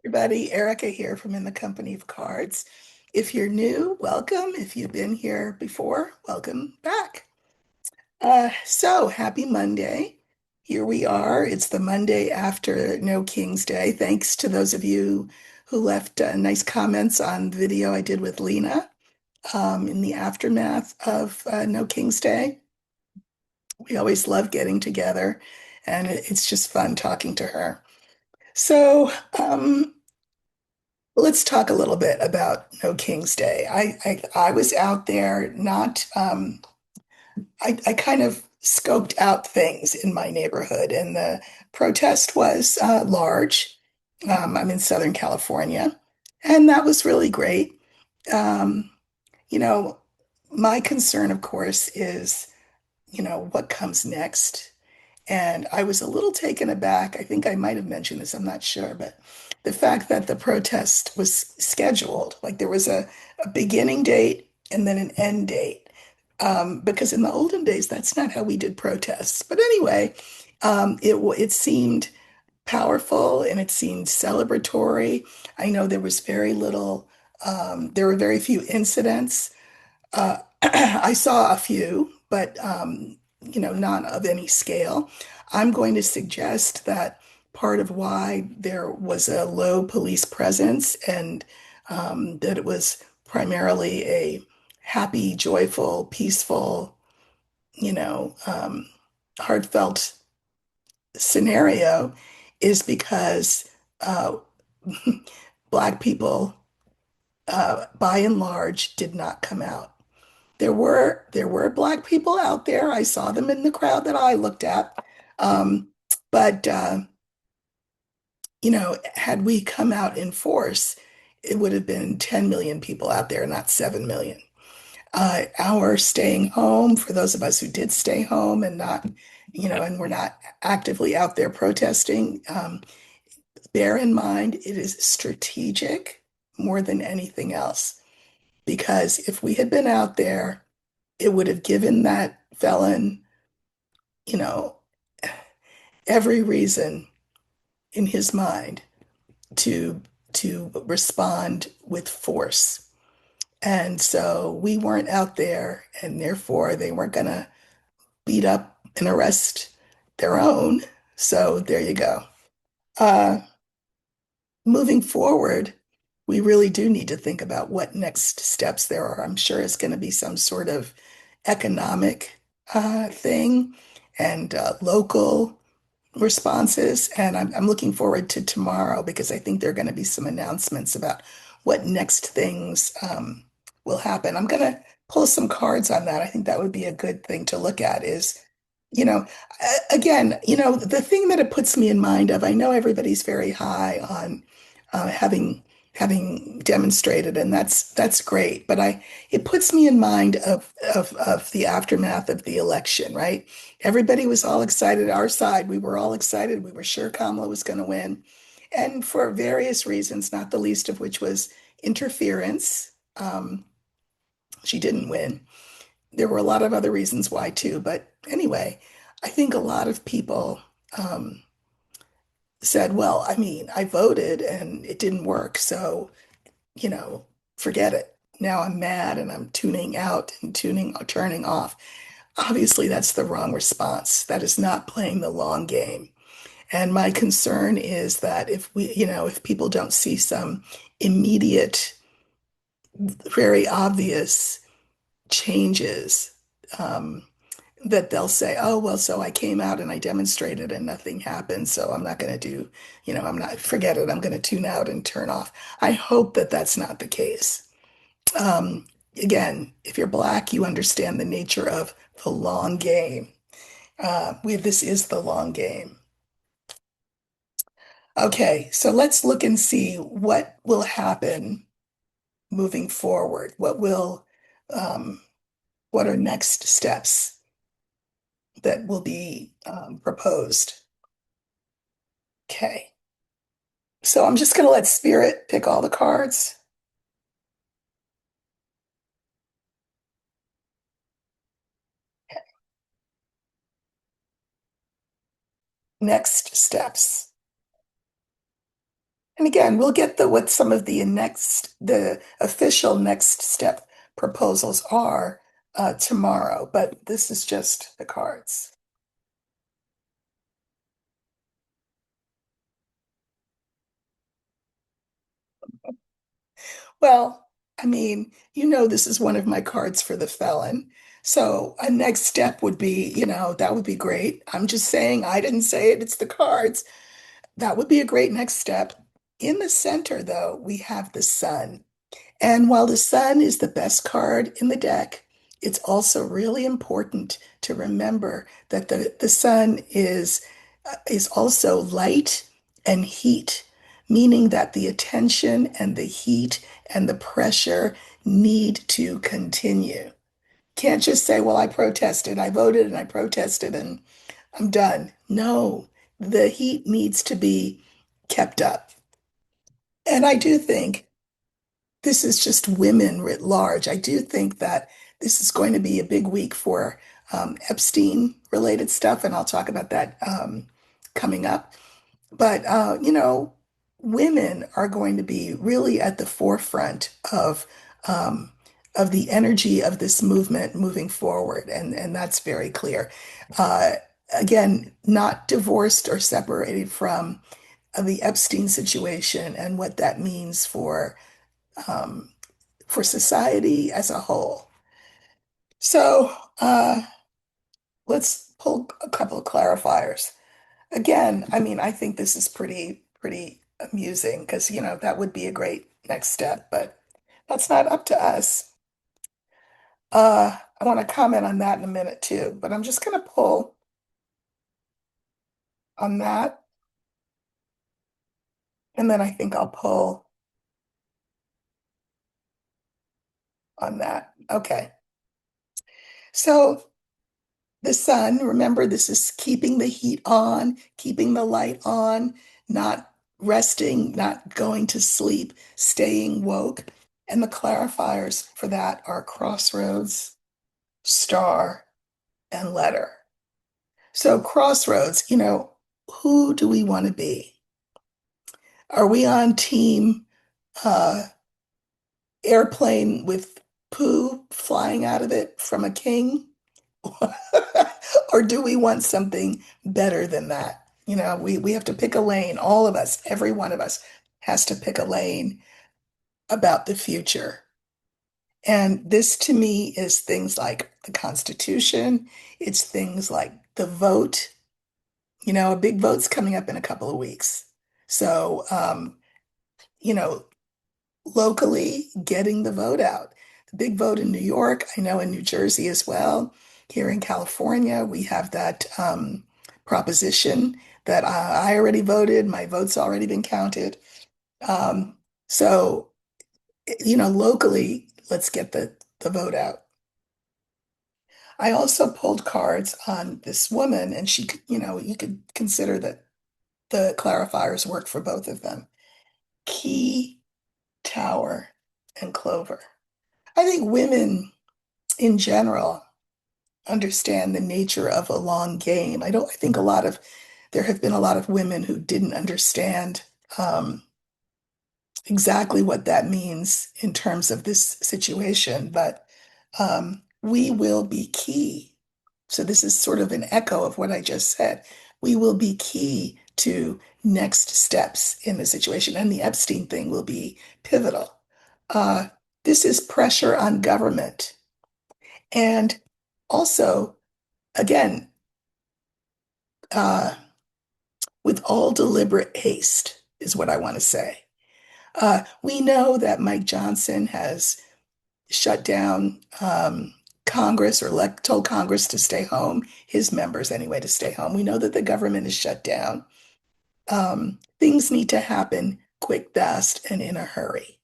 Everybody, Erica here from In the Company of Cards. If you're new, welcome. If you've been here before, welcome back. So happy Monday. Here we are. It's the Monday after No King's Day. Thanks to those of you who left nice comments on the video I did with Lena in the aftermath of No King's Day. We always love getting together, and it's just fun talking to her. So, let's talk a little bit about No King's Day. I was out there, not I kind of scoped out things in my neighborhood, and the protest was large. I'm in Southern California, and that was really great. Um, you know, my concern, of course, is what comes next. And I was a little taken aback. I think I might have mentioned this, I'm not sure, but the fact that the protest was scheduled, like there was a beginning date and then an end date. Because in the olden days, that's not how we did protests. But anyway, it seemed powerful and it seemed celebratory. I know there was very little, there were very few incidents. I saw a few, but not of any scale. I'm going to suggest that part of why there was a low police presence and that it was primarily a happy, joyful, peaceful, you know, um, heartfelt scenario is because uh, Black people, by and large, did not come out. There were Black people out there. I saw them in the crowd that I looked at. Um, but had we come out in force, it would have been 10 million people out there, not 7 million. Our staying home, for those of us who did stay home and not, and we're not actively out there protesting, bear in mind it is strategic more than anything else. Because if we had been out there, it would have given that felon, you know, every reason in his mind to respond with force. And so we weren't out there, and therefore they weren't going to beat up and arrest their own. So there you go. Uh, Moving forward, we really do need to think about what next steps there are. I'm sure it's going to be some sort of economic thing and local responses. And I'm looking forward to tomorrow because I think there are going to be some announcements about what next things will happen. I'm going to pull some cards on that. I think that would be a good thing to look at is, you know, again, the thing that it puts me in mind of, I know everybody's very high on having demonstrated, and that's great. But it puts me in mind of the aftermath of the election, right? Everybody was all excited. Our side, we were all excited. We were sure Kamala was going to win, and for various reasons, not the least of which was interference. She didn't win. There were a lot of other reasons why too, but anyway, I think a lot of people um, said, "Well, I mean, I voted and it didn't work, so." you know, forget it. Now I'm mad and I'm tuning out and turning off. Obviously, that's the wrong response. That is not playing the long game. And my concern is that if people don't see some immediate, very obvious changes, um, that they'll say, oh, well, so I came out and I demonstrated and nothing happened. So I'm not going to I'm not, forget it. I'm going to tune out and turn off. I hope that that's not the case. Um, Again, if you're Black, you understand the nature of the long game. This is the long game. Okay, so let's look and see what will happen moving forward. Um, what are next steps that will be proposed? Okay, so I'm just going to let Spirit pick all the cards. Next steps. And again, we'll get the what some of the official next step proposals are tomorrow, but this is just the cards. Well, I mean, this is one of my cards for the felon. So a next step would be, that would be great. I'm just saying, I didn't say it, it's the cards. That would be a great next step. In the center, though, we have the sun. And while the sun is the best card in the deck, it's also really important to remember that the sun is also light and heat, meaning that the attention and the heat and the pressure need to continue. Can't just say, well, I protested, I voted and I protested and I'm done. No, the heat needs to be kept up. And I do think this is just women writ large. I do think that this is going to be a big week for Epstein related stuff, and I'll talk about that coming up. But, women are going to be really at the forefront um, of the energy of this movement moving forward, and that's very clear. Uh, Again, not divorced or separated from the Epstein situation and what that means um, for society as a whole. So let's pull a couple of clarifiers. Again, I mean, I think this is pretty amusing because, that would be a great next step, but that's not up to us. I want to comment on that in a minute too, but I'm just going to pull on that, and then I think I'll pull on that. Okay. So the sun, remember, this is keeping the heat on, keeping the light on, not resting, not going to sleep, staying woke. And the clarifiers for that are crossroads, star, and letter. So, crossroads, who do we want to be? Are we on team uh, airplane with poo flying out of it from a king? Or do we want something better than that? We have to pick a lane. All of us, every one of us has to pick a lane about the future. And this to me is things like the Constitution. It's things like the vote. A big vote's coming up in a couple of weeks. So, you know, locally getting the vote out. The big vote in New York, I know in New Jersey as well. Here in California, we have that proposition that I already voted, my vote's already been counted. Um, so, locally, let's get the vote out. I also pulled cards on this woman, and she could, you could consider that the clarifiers work for both of them. Key, Tower, and Clover. I think women in general understand the nature of a long game. I think there have been a lot of women who didn't understand um, exactly what that means in terms of this situation, but we will be key. So this is sort of an echo of what I just said. We will be key to next steps in the situation, and the Epstein thing will be pivotal. Uh, this is pressure on government. And also, again, uh, with all deliberate haste, is what I want to say. We know that Mike Johnson has shut down Congress or told Congress to stay home, his members anyway, to stay home. We know that the government is shut down. Things need to happen quick, fast, and in a hurry.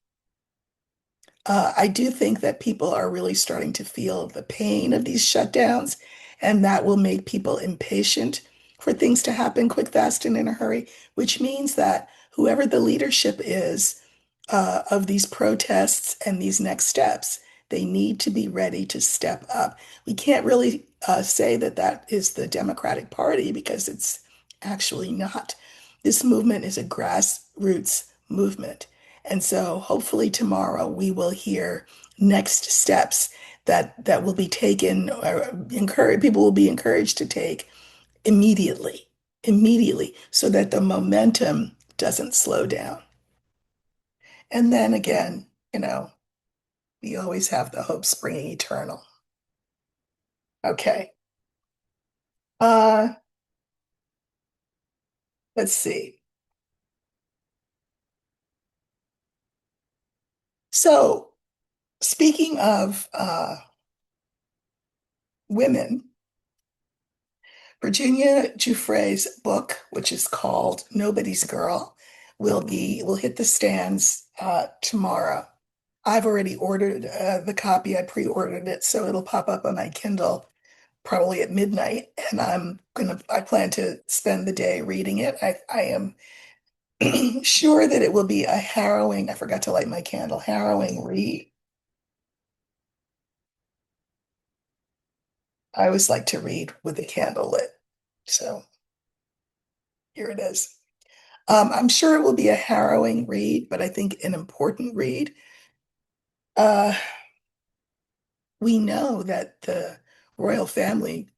I do think that people are really starting to feel the pain of these shutdowns, and that will make people impatient for things to happen quick, fast, and in a hurry, which means that whoever the leadership is of these protests and these next steps, they need to be ready to step up. We can't really say that that is the Democratic Party because it's actually not. This movement is a grassroots movement. And so hopefully tomorrow we will hear next steps that will be taken or encourage people will be encouraged to take immediately, immediately, so that the momentum doesn't slow down. And then again, we always have the hope springing eternal. Okay. Uh, let's see. So, speaking of women, Virginia Giuffre's book, which is called Nobody's Girl, will hit the stands tomorrow. I've already ordered the copy. I pre-ordered it, so it'll pop up on my Kindle probably at midnight, and I plan to spend the day reading it. I am sure that it will be a harrowing, I forgot to light my candle, harrowing read. I always like to read with the candle lit. So here it is. I'm sure it will be a harrowing read, but I think an important read. Uh, we know that the royal family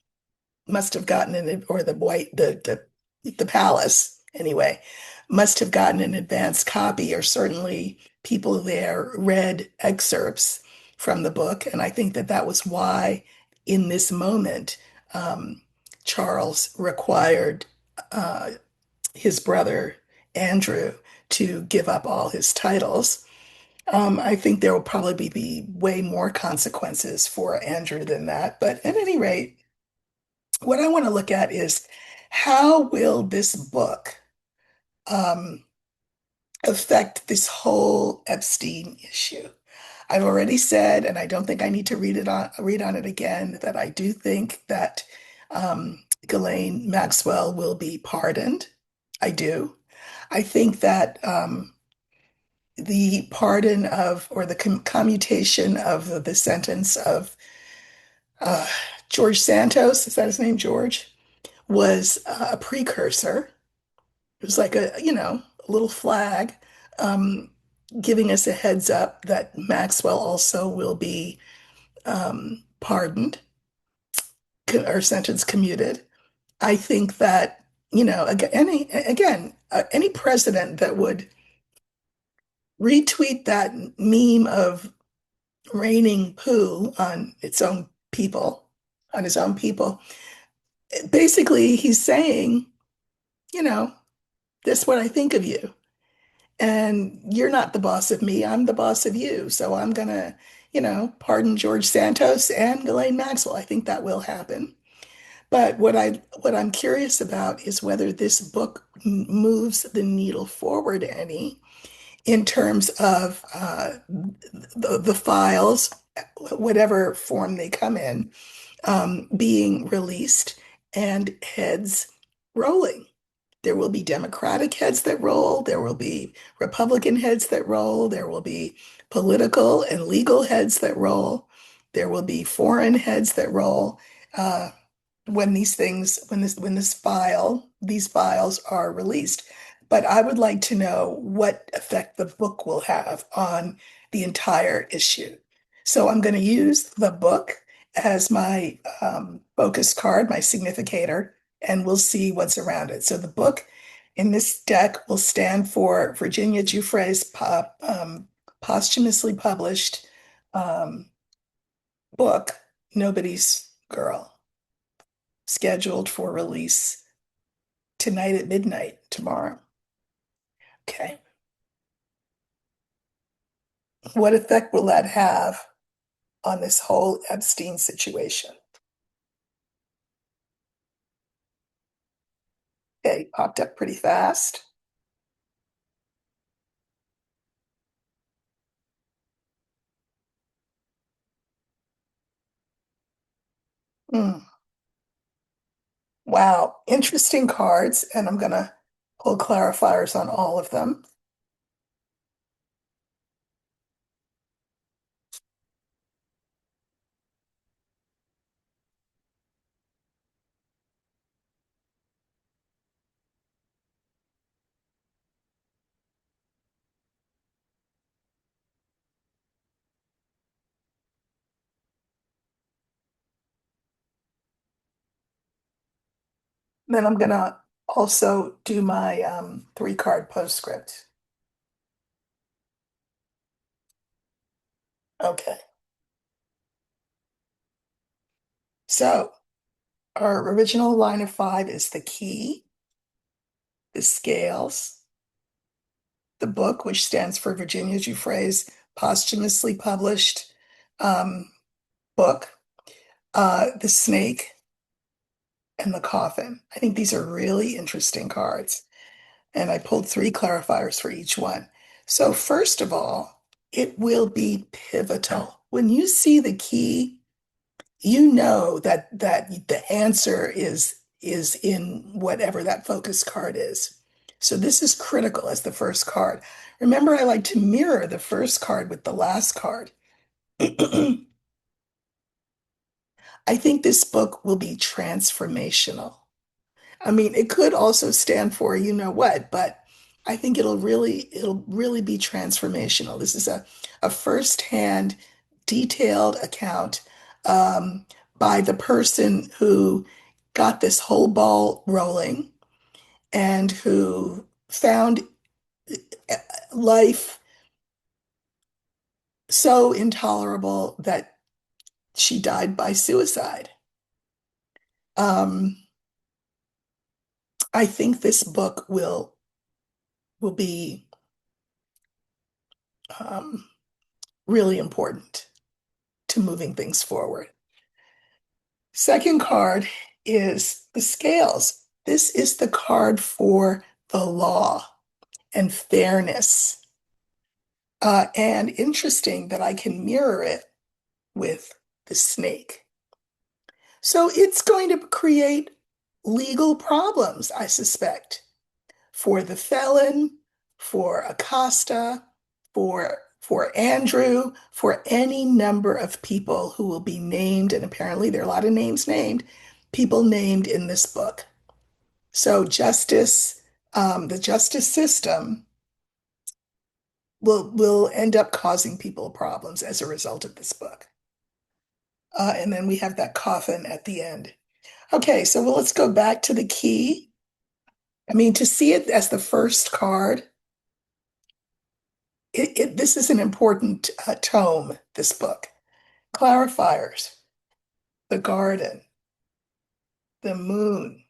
must have gotten an, or the palace anyway, must have gotten an advance copy, or certainly people there read excerpts from the book. And I think that that was why, in this moment, um, Charles required uh, his brother Andrew to give up all his titles. I think there will probably be way more consequences for Andrew than that. But at any rate, what I want to look at is how will this book um, affect this whole Epstein issue? I've already said, and I don't think I need to read on it again, that I do think that Ghislaine Maxwell will be pardoned. I do. I think that the pardon of, or the commutation of the sentence of uh, George Santos, is that his name, George, was a precursor. It was like a little flag um, giving us a heads up that Maxwell also will be pardoned or sentence commuted. I think that, any president that would retweet that meme of raining poo on its own people, on his own people, basically he's saying, you know, this is what I think of you. And you're not the boss of me, I'm the boss of you. So I'm gonna, pardon George Santos and Ghislaine Maxwell. I think that will happen. But what I'm curious about is whether this book moves the needle forward any in terms of the files, whatever form they come in, being released and heads rolling. There will be Democratic heads that roll. There will be Republican heads that roll. There will be political and legal heads that roll. There will be foreign heads that roll. When these files are released. But I would like to know what effect the book will have on the entire issue. So I'm going to use the book as my focus card, my significator, and we'll see what's around it. So the book in this deck will stand for Virginia Giuffre's posthumously published um, book, Nobody's Girl, scheduled for release tonight at midnight tomorrow. Okay. What effect will that have on this whole Epstein situation? Okay, popped up pretty fast. Hmm. Wow, interesting cards, and I'm gonna pull clarifiers on all of them. Then I'm gonna also do my three card postscript. Okay. So our original line of five is the key, the scales, the book, which stands for Virginia Giuffre's posthumously published um, book, the snake, and the coffin. I think these are really interesting cards. And I pulled three clarifiers for each one. So, first of all, it will be pivotal. When you see the key, you know that the answer is in whatever that focus card is. So this is critical as the first card. Remember, I like to mirror the first card with the last card. I think this book will be transformational. I mean, it could also stand for you know what, but I think it'll really be transformational. This is a firsthand, detailed account um, by the person who got this whole ball rolling and who found life so intolerable that she died by suicide. Um, I think this book will be um, really important to moving things forward. Second card is the scales. This is the card for the law and fairness. And interesting that I can mirror it with the snake. So it's going to create legal problems, I suspect, for the felon, for Acosta, for Andrew, for any number of people who will be named, and apparently there are a lot of names named, people named in this book. So the justice system will end up causing people problems as a result of this book. And then we have that coffin at the end. Okay, so let's go back to the key. I mean, to see it as the first card, this is an important tome, this book. Clarifiers, the garden, the moon,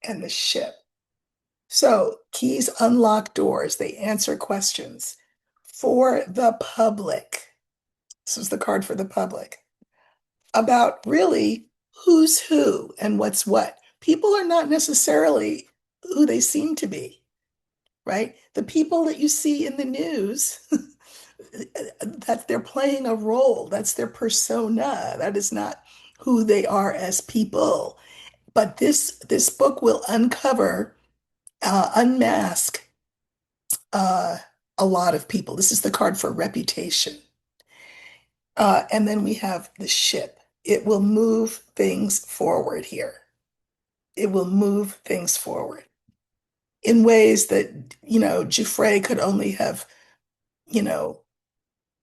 and the ship. So keys unlock doors, they answer questions for the public. This is the card for the public about really who's who and what's what. People are not necessarily who they seem to be, right? The people that you see in the news, that they're playing a role, that's their persona. That is not who they are as people. But this book will uncover, unmask uh, a lot of people. This is the card for reputation. And then we have the ship. It will move things forward here. It will move things forward in ways that, Giuffre could only have, you know,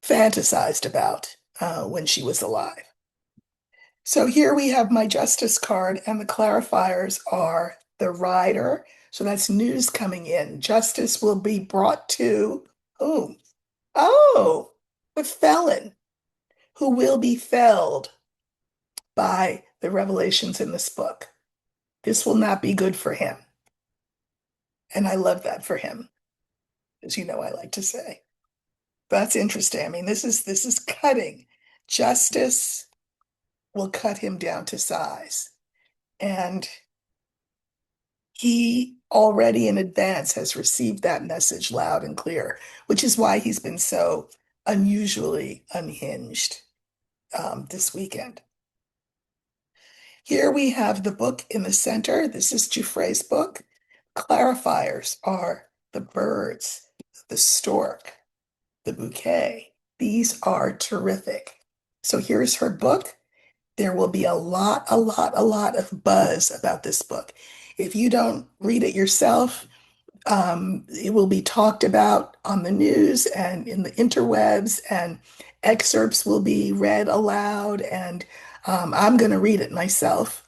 fantasized about when she was alive. So here we have my justice card, and the clarifiers are the rider. So that's news coming in. Justice will be brought to whom? Oh, the felon who will be felled by the revelations in this book. This will not be good for him. And I love that for him, as you know, I like to say. That's interesting. I mean, this is cutting. Justice will cut him down to size. And he already in advance has received that message loud and clear, which is why he's been so unusually unhinged this weekend. Here we have the book in the center. This is Giuffre's book. Clarifiers are the birds, the stork, the bouquet. These are terrific. So here's her book. There will be a lot of buzz about this book. If you don't read it yourself, it will be talked about on the news and in the interwebs, and excerpts will be read aloud. And I'm going to read it myself.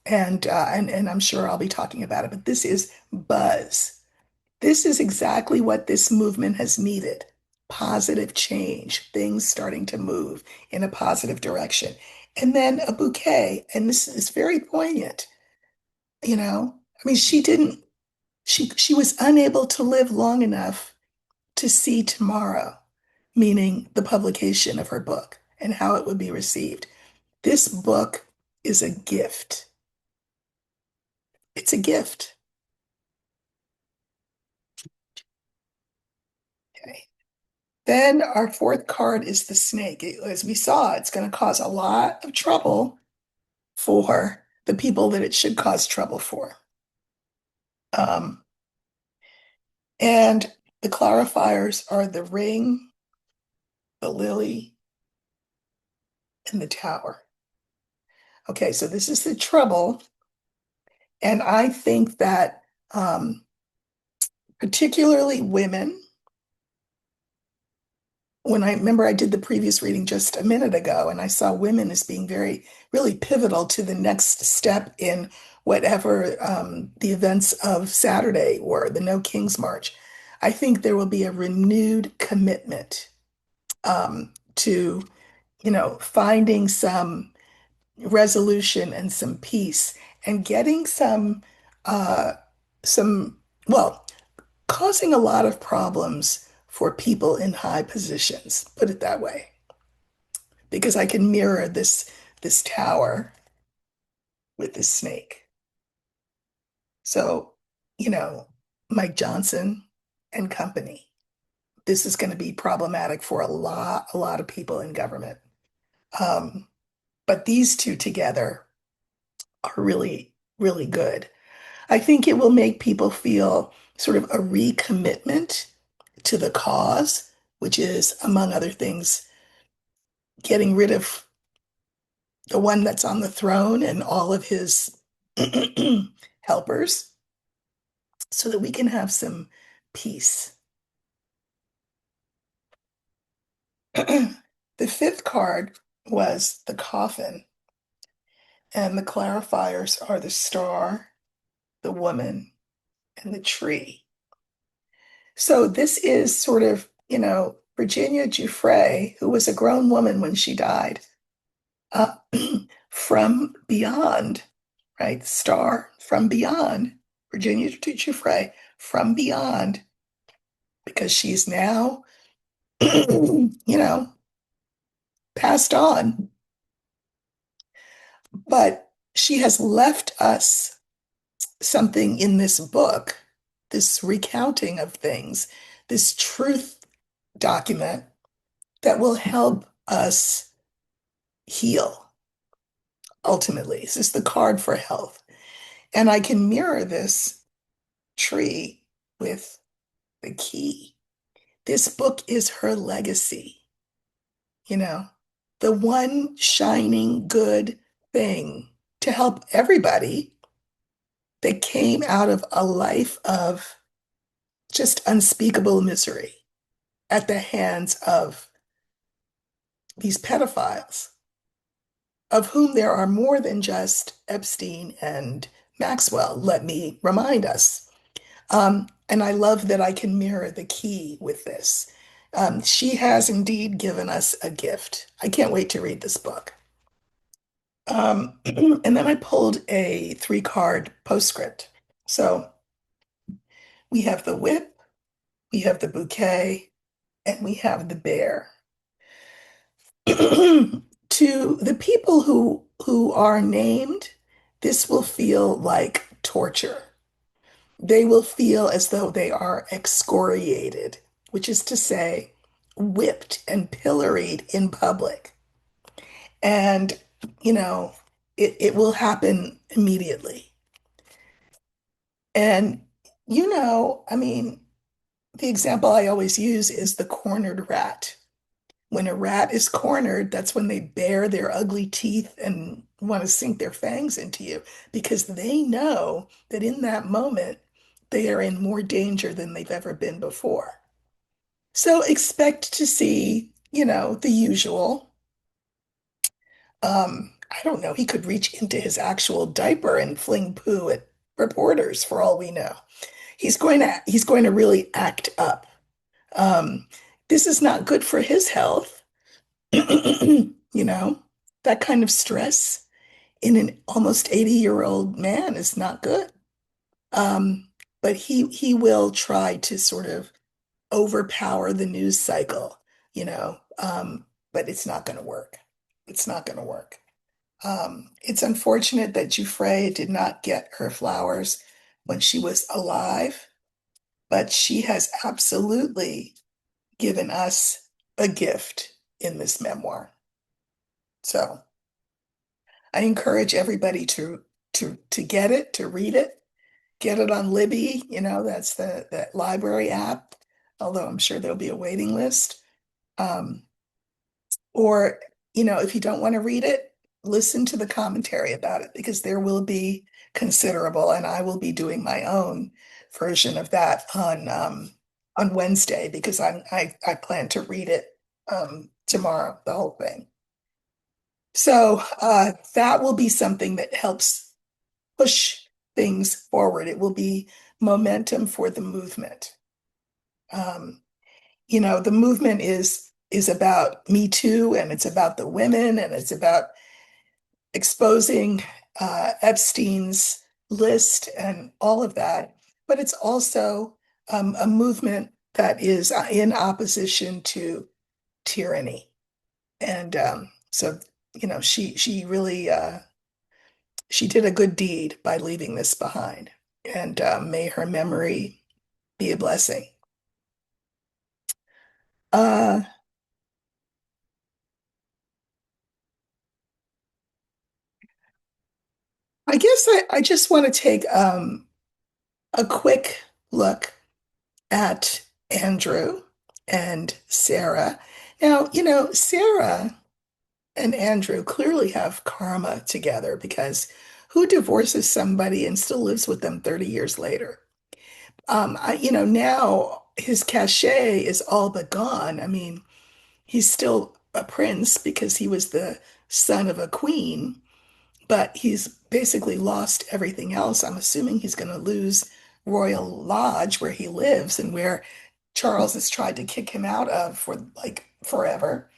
And I'm sure I'll be talking about it, but this is buzz. This is exactly what this movement has needed. Positive change, things starting to move in a positive direction. And then a bouquet, and this is very poignant, you know? I mean, she was unable to live long enough to see tomorrow, meaning the publication of her book and how it would be received. This book is a gift. It's a gift. Okay. Then our fourth card is the snake. As we saw, it's going to cause a lot of trouble for the people that it should cause trouble for. Um, and the clarifiers are the ring, the lily, and the tower. Okay, so this is the trouble. And I think that particularly women, when I remember I did the previous reading just a minute ago, and I saw women as being very, really pivotal to the next step in whatever the events of Saturday were, the No Kings March. I think there will be a renewed commitment to, finding some resolution and some peace and getting uh, some, well, causing a lot of problems for people in high positions, put it that way, because I can mirror this tower with this snake. So, you know, Mike Johnson and company. This is going to be problematic for a lot of people in government. Um, but these two together are really, really good. I think it will make people feel sort of a recommitment to the cause, which is, among other things, getting rid of the one that's on the throne and all of his helpers so that we can have some peace. The fifth card was the coffin, and the clarifiers are the star, the woman, and the tree. So this is sort of, Virginia Giuffre, who was a grown woman when she died, uh, from beyond, right? Star from beyond, Virginia Giuffre from beyond, because she's now, passed on. But she has left us something in this book, this recounting of things, this truth document that will help us heal ultimately. This is the card for health. And I can mirror this tree with the key. This book is her legacy, you know, the one shining good thing to help everybody that came out of a life of just unspeakable misery at the hands of these pedophiles, of whom there are more than just Epstein and Maxwell, let me remind us. And I love that I can mirror the key with this. She has indeed given us a gift. I can't wait to read this book. And then I pulled a three-card postscript. So we have the whip, we have the bouquet, and we have the bear. To the people who are named, this will feel like torture. They will feel as though they are excoriated, which is to say, whipped and pilloried in public. And, you know, it will happen immediately. And, I mean, the example I always use is the cornered rat. When a rat is cornered, that's when they bare their ugly teeth and want to sink their fangs into you because they know that in that moment they are in more danger than they've ever been before. So expect to see, the usual. I don't know, he could reach into his actual diaper and fling poo at reporters for all we know. He's going to really act up. Um, this is not good for his health. You know, that kind of stress in an almost 80-year-old man is not good. Um, but he will try to sort of overpower the news cycle, but it's not going to work. It's not going to work. It's unfortunate that Giuffre did not get her flowers when she was alive, but she has absolutely given us a gift in this memoir. So I encourage everybody to get it, to read it, get it on Libby, that's the that library app, although I'm sure there'll be a waiting list. Um, or, if you don't want to read it, listen to the commentary about it because there will be considerable, and I will be doing my own version of that on Wednesday because I plan to read it tomorrow, the whole thing. So that will be something that helps push things forward. It will be momentum for the movement. Um, the movement is about Me Too, and it's about the women, and it's about exposing Epstein's list and all of that. But it's also a movement that is in opposition to tyranny. And so, she really she did a good deed by leaving this behind. And may her memory be a blessing. Uh, I guess I just want to take a quick look at Andrew and Sarah. Now, Sarah and Andrew clearly have karma together because who divorces somebody and still lives with them 30 years later? Now his cachet is all but gone. I mean, he's still a prince because he was the son of a queen, but he's basically lost everything else. I'm assuming he's going to lose Royal Lodge where he lives and where Charles has tried to kick him out of for like forever.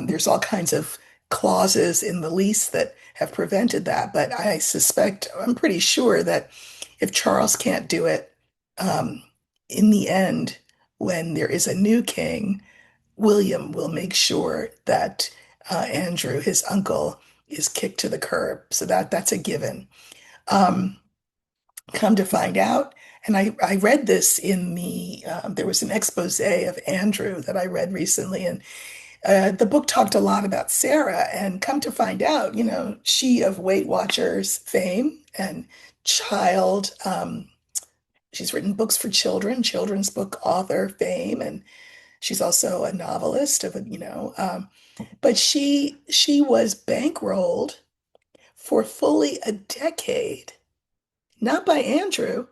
There's all kinds of clauses in the lease that have prevented that, but I'm pretty sure that if Charles can't do it, um, in the end, when there is a new king, William will make sure that Andrew, his uncle, is kicked to the curb. So that's a given. Um, Come to find out, and I read this in there was an expose of Andrew that I read recently, and the book talked a lot about Sarah, and come to find out, she of Weight Watchers fame and child, she's written books for children, children's book author fame, and she's also a novelist but she was bankrolled for fully a decade, not by Andrew,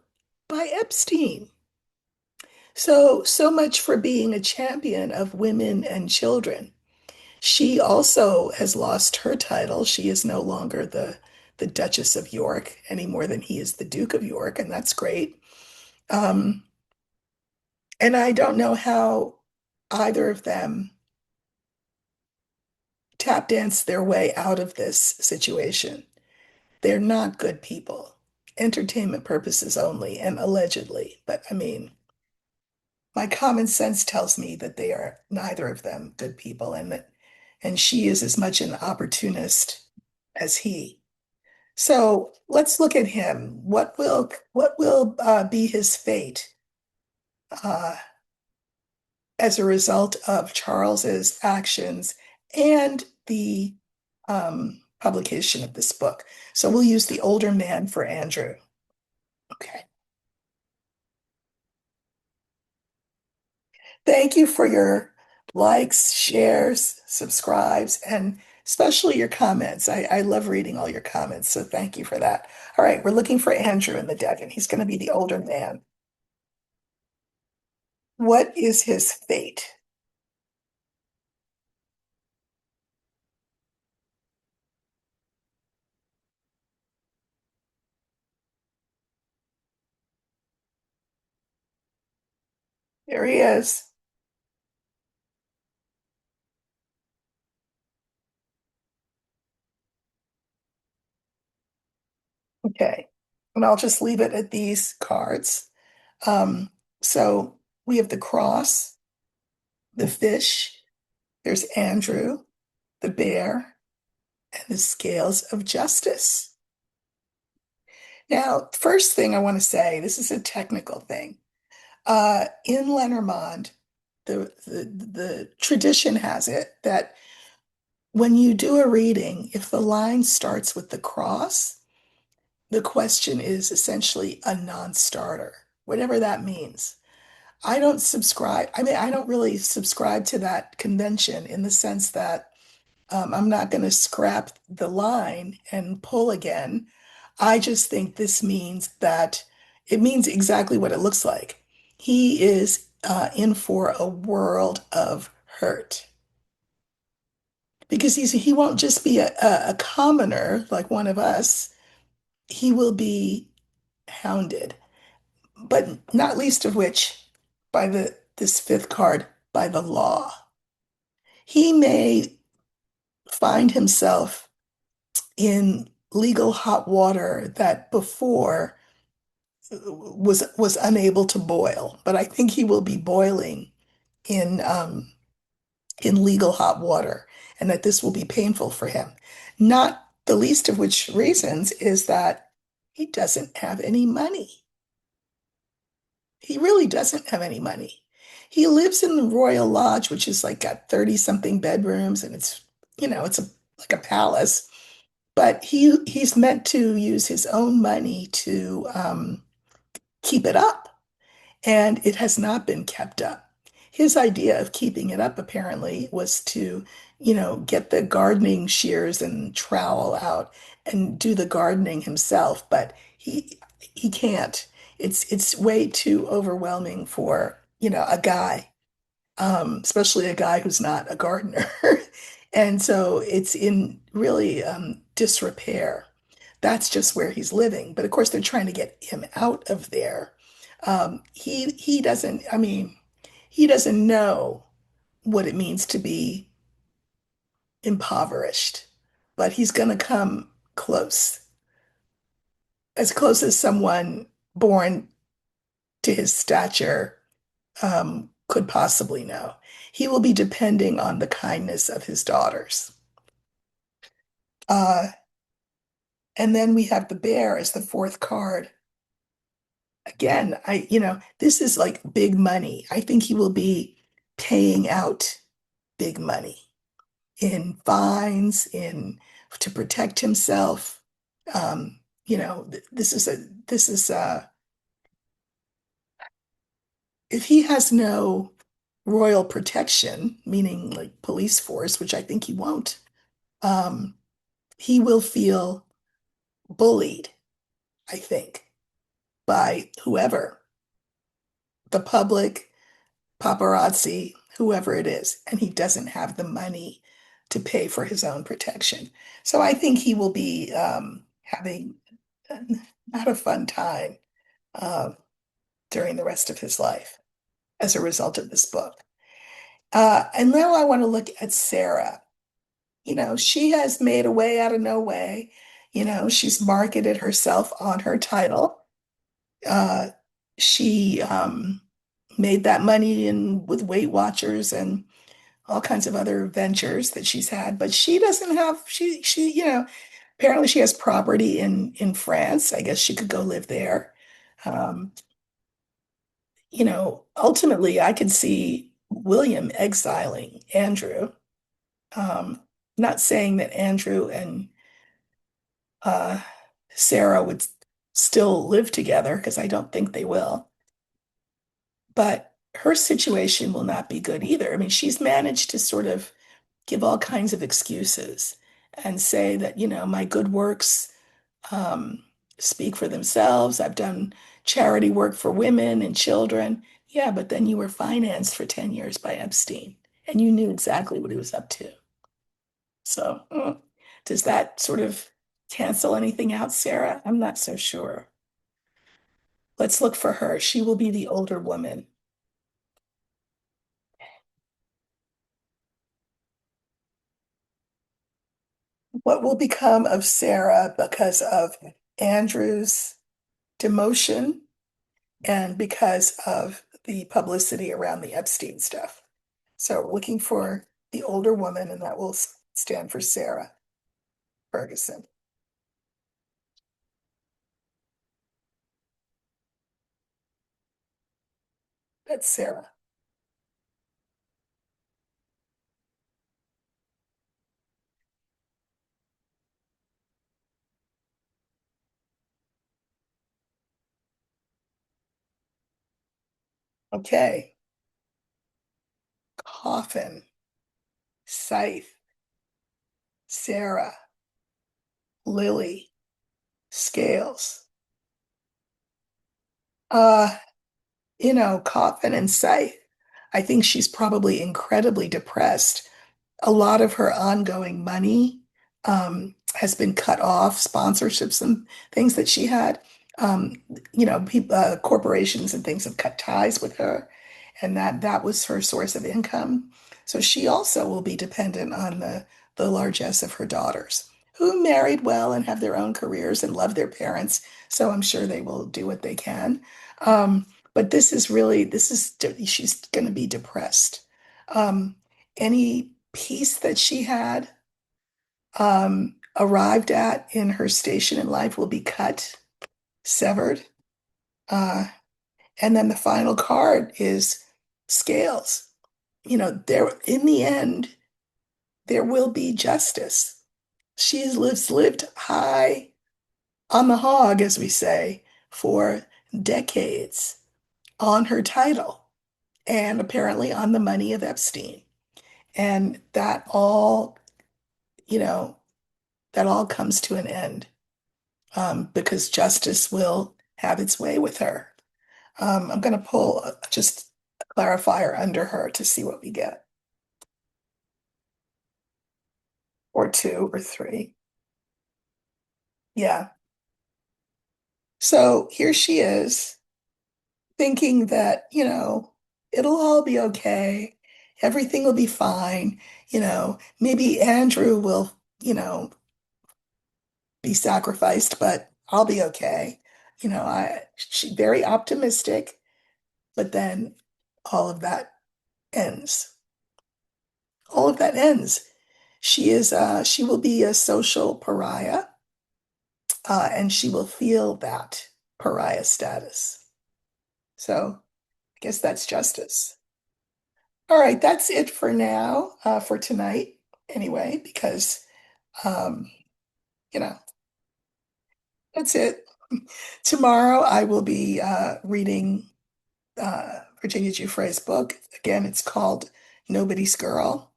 by Epstein. So much for being a champion of women and children. She also has lost her title. She is no longer the Duchess of York any more than he is the Duke of York, and that's great. Um, and I don't know how either of them tap dance their way out of this situation. They're not good people. Entertainment purposes only, and allegedly. But I mean, my common sense tells me that they are neither of them good people, and she is as much an opportunist as he. So let's look at him. What will be his fate uh, as a result of Charles's actions and the publication of this book? So we'll use the older man for Andrew. Okay. Thank you for your likes, shares, subscribes, and especially your comments. I love reading all your comments, so thank you for that. All right, we're looking for Andrew in the deck, and he's going to be the older man. What is his fate? There he is. Okay. And I'll just leave it at these cards. Um, so we have the cross, the fish, there's Andrew, the bear, and the scales of justice. Now, first thing I want to say, this is a technical thing. In Lenormand, the tradition has it that when you do a reading, if the line starts with the cross, the question is essentially a non-starter, whatever that means. I don't subscribe. I mean, I don't really subscribe to that convention in the sense that I'm not going to scrap the line and pull again. I just think this means that it means exactly what it looks like. He is in for a world of hurt because he won't just be a commoner like one of us. He will be hounded, but not least of which by this fifth card, by the law. He may find himself in legal hot water that before was unable to boil, but I think he will be boiling in in legal hot water, and that this will be painful for him. Not the least of which reasons is that he doesn't have any money. He really doesn't have any money. He lives in the Royal Lodge, which is like got 30 something bedrooms, and it's, it's like a palace. But he's meant to use his own money to keep it up, and it has not been kept up. His idea of keeping it up apparently was to, get the gardening shears and trowel out and do the gardening himself, but he can't. It's way too overwhelming for, a guy, especially a guy who's not a gardener. And so it's in really disrepair. That's just where he's living. But of course, they're trying to get him out of there. He doesn't, I mean, he doesn't know what it means to be impoverished, but he's going to come close, as close as someone born to his stature could possibly know. He will be depending on the kindness of his daughters. Uh, and then we have the bear as the fourth card. Again, this is like big money. I think he will be paying out big money in fines, in to protect himself. This is if he has no royal protection, meaning like police force, which I think he won't, um, he will feel bullied, I think, by whoever, the public, paparazzi, whoever it is, and he doesn't have the money to pay for his own protection. So I think he will be having not a fun time uh, during the rest of his life as a result of this book. And now I want to look at Sarah. She has made a way out of no way. She's marketed herself on her title. Uh, she made that money in with Weight Watchers and all kinds of other ventures that she's had, but she doesn't have apparently she has property in France. I guess she could go live there. Um, ultimately I could see William exiling Andrew. Um, Not saying that Andrew and uh, Sarah would still live together because I don't think they will. But her situation will not be good either. I mean, she's managed to sort of give all kinds of excuses and say that, my good works um, speak for themselves. I've done charity work for women and children. Yeah, but then you were financed for 10 years by Epstein and you knew exactly what he was up to. So, does that sort of cancel anything out, Sarah? I'm not so sure. Let's look for her. She will be the older woman. What will become of Sarah because of Andrew's demotion and because of the publicity around the Epstein stuff? So we're looking for the older woman, and that will stand for Sarah Ferguson. That's Sarah. Okay. Coffin, Scythe, Sarah, Lily, Scales. Uh, Coffin and Scythe. I think she's probably incredibly depressed. A lot of her ongoing money has been cut off, sponsorships and things that she had. Um, People, corporations and things have cut ties with her, and that was her source of income. So she also will be dependent on the largesse of her daughters, who married well and have their own careers and love their parents. So I'm sure they will do what they can. But she's going to be depressed. Um, any peace that she had arrived at in her station in life will be cut, severed. Uh, and then the final card is scales. There in the end, there will be justice. Lived high on the hog, as we say, for decades on her title and apparently on the money of Epstein. And you know, that all comes to an end because justice will have its way with her. I'm going to pull just a clarifier under her to see what we get, or two or three. Yeah. So here she is thinking that, it'll all be okay. Everything will be fine. Maybe Andrew will, be sacrificed, but I'll be okay. She very optimistic, but then all of that ends. All of that ends. She will be a social pariah, and she will feel that pariah status. So I guess that's justice. All right, that's it for now, for tonight, anyway, because um, you know, that's it. Tomorrow I will be reading Virginia Giuffre's book. Again, it's called Nobody's Girl.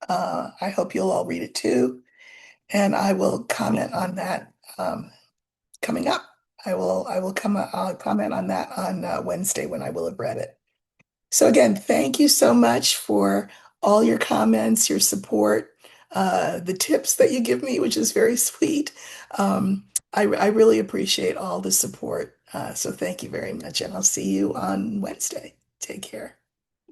I hope you'll all read it too, and I will comment on that coming up. I'll comment on that on Wednesday when I will have read it. So again, thank you so much for all your comments, your support, the tips that you give me, which is very sweet. I really appreciate all the support. So thank you very much, and I'll see you on Wednesday. Take care.